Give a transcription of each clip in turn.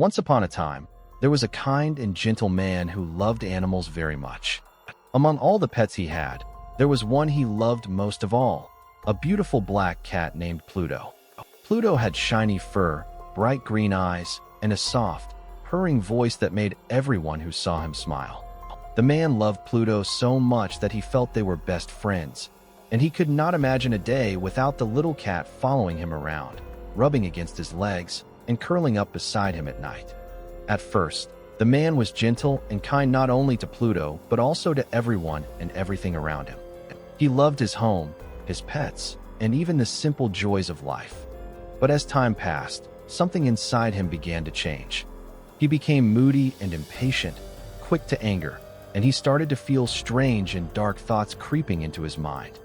Once upon a time, there was a kind and gentle man who loved animals very much. Among all the pets he had, there was one he loved most of all, a beautiful black cat named Pluto. Pluto had shiny fur, bright green eyes, and a soft, purring voice that made everyone who saw him smile. The man loved Pluto so much that he felt they were best friends, and he could not imagine a day without the little cat following him around, rubbing against his legs, and curling up beside him at night. At first, the man was gentle and kind not only to Pluto, but also to everyone and everything around him. He loved his home, his pets, and even the simple joys of life. But as time passed, something inside him began to change. He became moody and impatient, quick to anger, and he started to feel strange and dark thoughts creeping into his mind.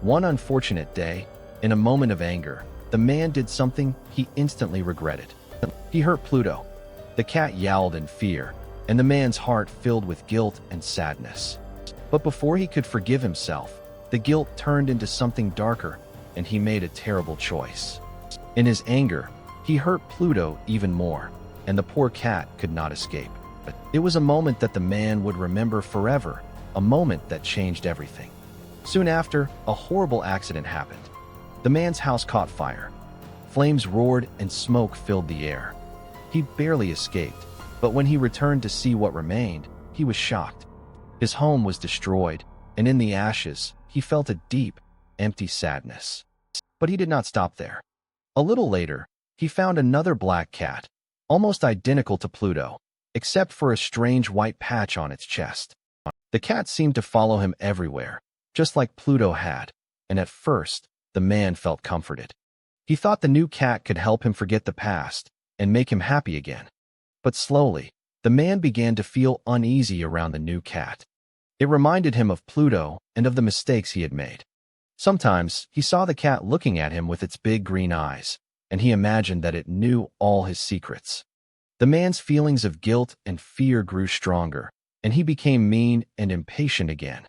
One unfortunate day, in a moment of anger, the man did something he instantly regretted. He hurt Pluto. The cat yowled in fear, and the man's heart filled with guilt and sadness. But before he could forgive himself, the guilt turned into something darker, and he made a terrible choice. In his anger, he hurt Pluto even more, and the poor cat could not escape. It was a moment that the man would remember forever, a moment that changed everything. Soon after, a horrible accident happened. The man's house caught fire. Flames roared and smoke filled the air. He barely escaped, but when he returned to see what remained, he was shocked. His home was destroyed, and in the ashes, he felt a deep, empty sadness. But he did not stop there. A little later, he found another black cat, almost identical to Pluto, except for a strange white patch on its chest. The cat seemed to follow him everywhere, just like Pluto had, and at first, the man felt comforted. He thought the new cat could help him forget the past and make him happy again. But slowly, the man began to feel uneasy around the new cat. It reminded him of Pluto and of the mistakes he had made. Sometimes, he saw the cat looking at him with its big green eyes, and he imagined that it knew all his secrets. The man's feelings of guilt and fear grew stronger, and he became mean and impatient again.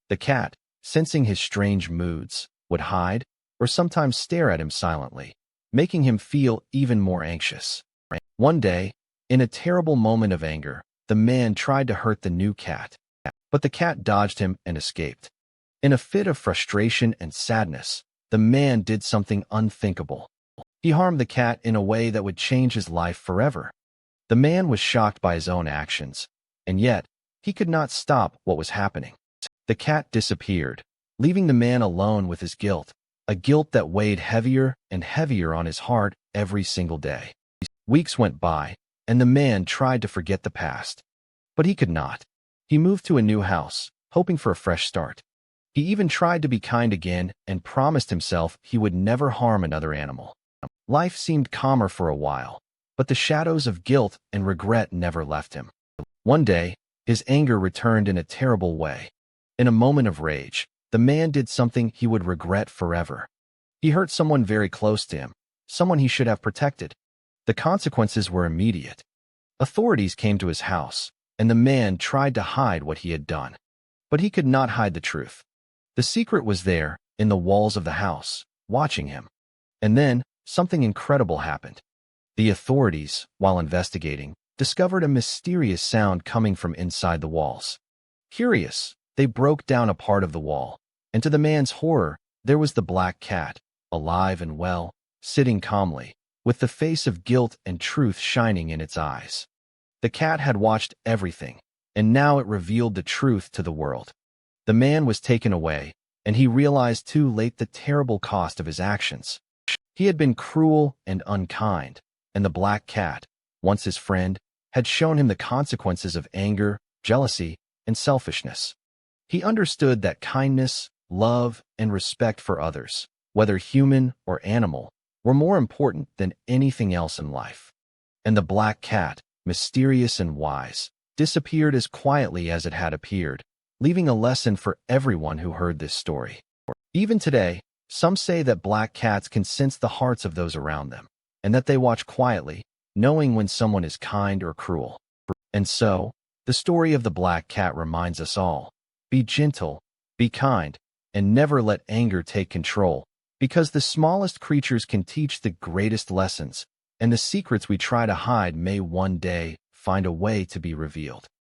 The cat, sensing his strange moods, would hide or sometimes stare at him silently, making him feel even more anxious. One day, in a terrible moment of anger, the man tried to hurt the new cat, but the cat dodged him and escaped. In a fit of frustration and sadness, the man did something unthinkable. He harmed the cat in a way that would change his life forever. The man was shocked by his own actions, and yet, he could not stop what was happening. The cat disappeared, leaving the man alone with his guilt, a guilt that weighed heavier and heavier on his heart every single day. Weeks went by, and the man tried to forget the past. But he could not. He moved to a new house, hoping for a fresh start. He even tried to be kind again and promised himself he would never harm another animal. Life seemed calmer for a while, but the shadows of guilt and regret never left him. One day, his anger returned in a terrible way. In a moment of rage, the man did something he would regret forever. He hurt someone very close to him, someone he should have protected. The consequences were immediate. Authorities came to his house, and the man tried to hide what he had done. But he could not hide the truth. The secret was there, in the walls of the house, watching him. And then, something incredible happened. The authorities, while investigating, discovered a mysterious sound coming from inside the walls. Curious, they broke down a part of the wall, and to the man's horror, there was the black cat, alive and well, sitting calmly, with the face of guilt and truth shining in its eyes. The cat had watched everything, and now it revealed the truth to the world. The man was taken away, and he realized too late the terrible cost of his actions. He had been cruel and unkind, and the black cat, once his friend, had shown him the consequences of anger, jealousy, and selfishness. He understood that kindness, love, and respect for others, whether human or animal, were more important than anything else in life. And the black cat, mysterious and wise, disappeared as quietly as it had appeared, leaving a lesson for everyone who heard this story. Even today, some say that black cats can sense the hearts of those around them, and that they watch quietly, knowing when someone is kind or cruel. And so, the story of the black cat reminds us all, be gentle, be kind, and never let anger take control, because the smallest creatures can teach the greatest lessons, and the secrets we try to hide may one day find a way to be revealed.